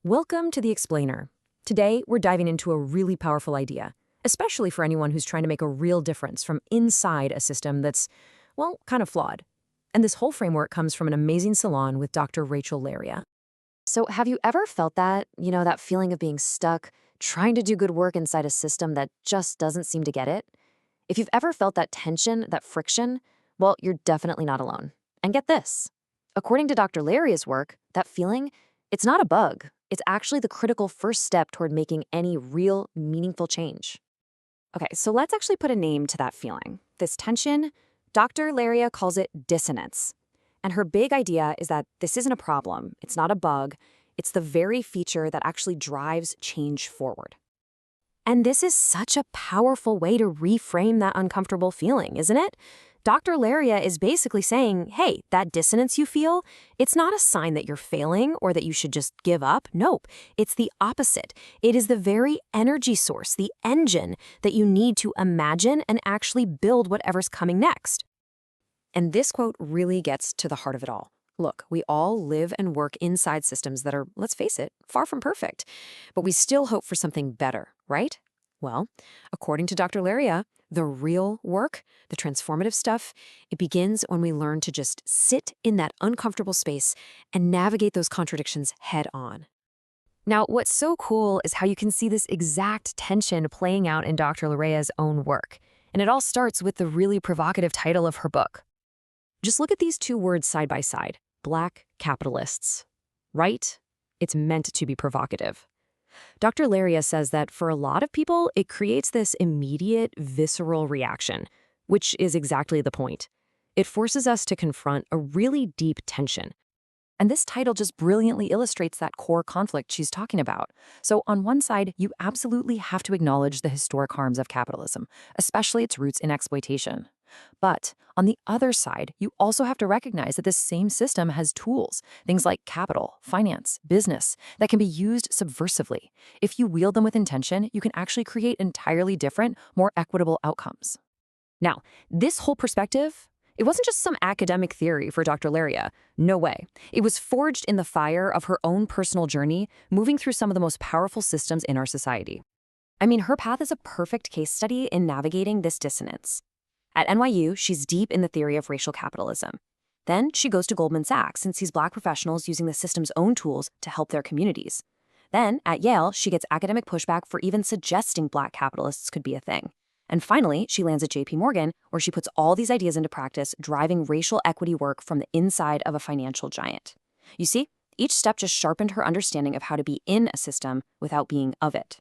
Welcome to The Explainer. Today, we're diving into a really powerful idea, especially for anyone who's trying to make a real difference from inside a system that's, well, kind of flawed. And this whole framework comes from an amazing salon with Dr. Rachel Laryea. So, have you ever felt that feeling of being stuck, trying to do good work inside a system that just doesn't seem to get it? If you've ever felt that tension, that friction, well, you're definitely not alone. And get this. According to Dr. Laryea's work, that feeling, it's not a bug. It's actually the critical first step toward making any real, meaningful change. Okay, so let's actually put a name to that feeling. This tension, Dr. Laryea calls it dissonance. And her big idea is that this isn't a problem, it's not a bug, it's the very feature that actually drives change forward. And this is such a powerful way to reframe that uncomfortable feeling, isn't it? Dr. Laryea is basically saying, hey, that dissonance you feel, it's not a sign that you're failing or that you should just give up. Nope, it's the opposite. It is the very energy source, the engine that you need to imagine and actually build whatever's coming next. And this quote really gets to the heart of it all. Look, we all live and work inside systems that are, let's face it, far from perfect. But we still hope for something better, right? Well, according to Dr. Laryea, the real work, the transformative stuff, it begins when we learn to just sit in that uncomfortable space and navigate those contradictions head on. Now, what's so cool is how you can see this exact tension playing out in Dr. Laryea's own work. And it all starts with the really provocative title of her book. Just look at these two words side by side, Black capitalists. Right? It's meant to be provocative. Dr. Laryea says that for a lot of people, it creates this immediate, visceral reaction, which is exactly the point. It forces us to confront a really deep tension. And this title just brilliantly illustrates that core conflict she's talking about. So on one side, you absolutely have to acknowledge the historic harms of capitalism, especially its roots in exploitation. But on the other side, you also have to recognize that this same system has tools, things like capital, finance, business, that can be used subversively. If you wield them with intention, you can actually create entirely different, more equitable outcomes. Now, this whole perspective, it wasn't just some academic theory for Dr. Laryea. No way. It was forged in the fire of her own personal journey, moving through some of the most powerful systems in our society. I mean, her path is a perfect case study in navigating this dissonance. At NYU, she's deep in the theory of racial capitalism. Then she goes to Goldman Sachs and sees Black professionals using the system's own tools to help their communities. Then, at Yale, she gets academic pushback for even suggesting Black capitalists could be a thing. And finally, she lands at JP Morgan, where she puts all these ideas into practice, driving racial equity work from the inside of a financial giant. You see, each step just sharpened her understanding of how to be in a system without being of it.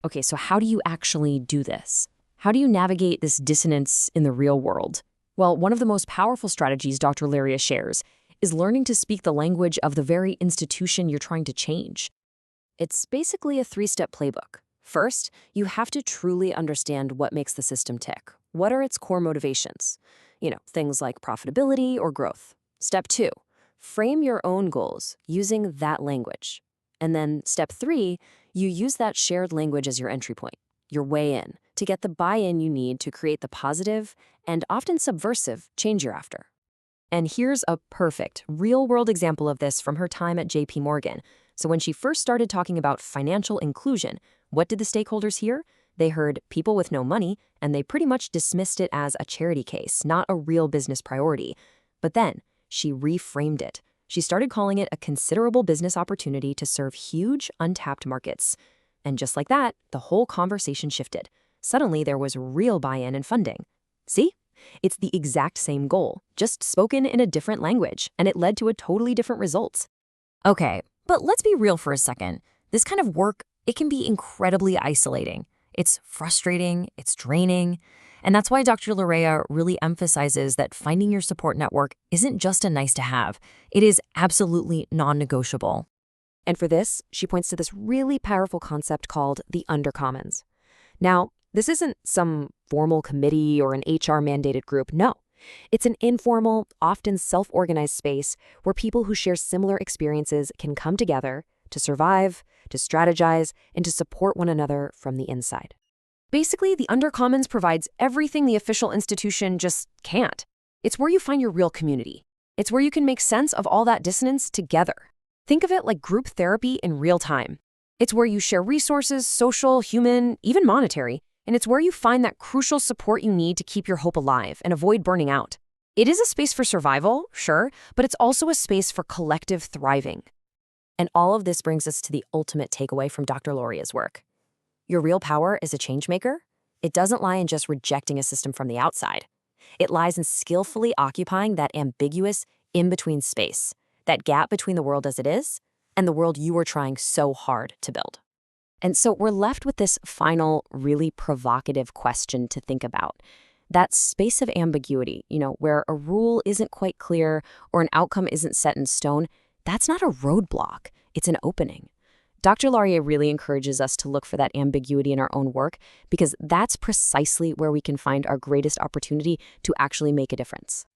Okay, so how do you actually do this? How do you navigate this dissonance in the real world? Well, one of the most powerful strategies Dr. Laryea shares is learning to speak the language of the very institution you're trying to change. It's basically a three-step playbook. First, you have to truly understand what makes the system tick. What are its core motivations? Things like profitability or growth. Step 2, frame your own goals using that language. And then step 3, you use that shared language as your entry point, your way in, to get the buy-in you need to create the positive and often subversive change you're after. And here's a perfect, real-world example of this from her time at JP Morgan. So when she first started talking about financial inclusion, what did the stakeholders hear? They heard people with no money, and they pretty much dismissed it as a charity case, not a real business priority. But then, she reframed it. She started calling it a considerable business opportunity to serve huge, untapped markets. And just like that, the whole conversation shifted. Suddenly, there was real buy-in and funding. See? It's the exact same goal, just spoken in a different language, and it led to a totally different result. Okay, but let's be real for a second. This kind of work, it can be incredibly isolating. It's frustrating, it's draining, and that's why Dr. Laryea really emphasizes that finding your support network isn't just a nice to have. It is absolutely non-negotiable. And for this, she points to this really powerful concept called the undercommons. Now, this isn't some formal committee or an HR-mandated group, no. It's an informal, often self-organized space where people who share similar experiences can come together to survive, to strategize, and to support one another from the inside. Basically, the Undercommons provides everything the official institution just can't. It's where you find your real community. It's where you can make sense of all that dissonance together. Think of it like group therapy in real time. It's where you share resources, social, human, even monetary, and it's where you find that crucial support you need to keep your hope alive and avoid burning out. It is a space for survival, sure, but it's also a space for collective thriving. And all of this brings us to the ultimate takeaway from Dr. Laryea's work. Your real power as a change maker, it doesn't lie in just rejecting a system from the outside. It lies in skillfully occupying that ambiguous in-between space, that gap between the world as it is and the world you are trying so hard to build. And so we're left with this final, really provocative question to think about. That space of ambiguity, where a rule isn't quite clear or an outcome isn't set in stone, that's not a roadblock, it's an opening. Dr. Laryea really encourages us to look for that ambiguity in our own work because that's precisely where we can find our greatest opportunity to actually make a difference.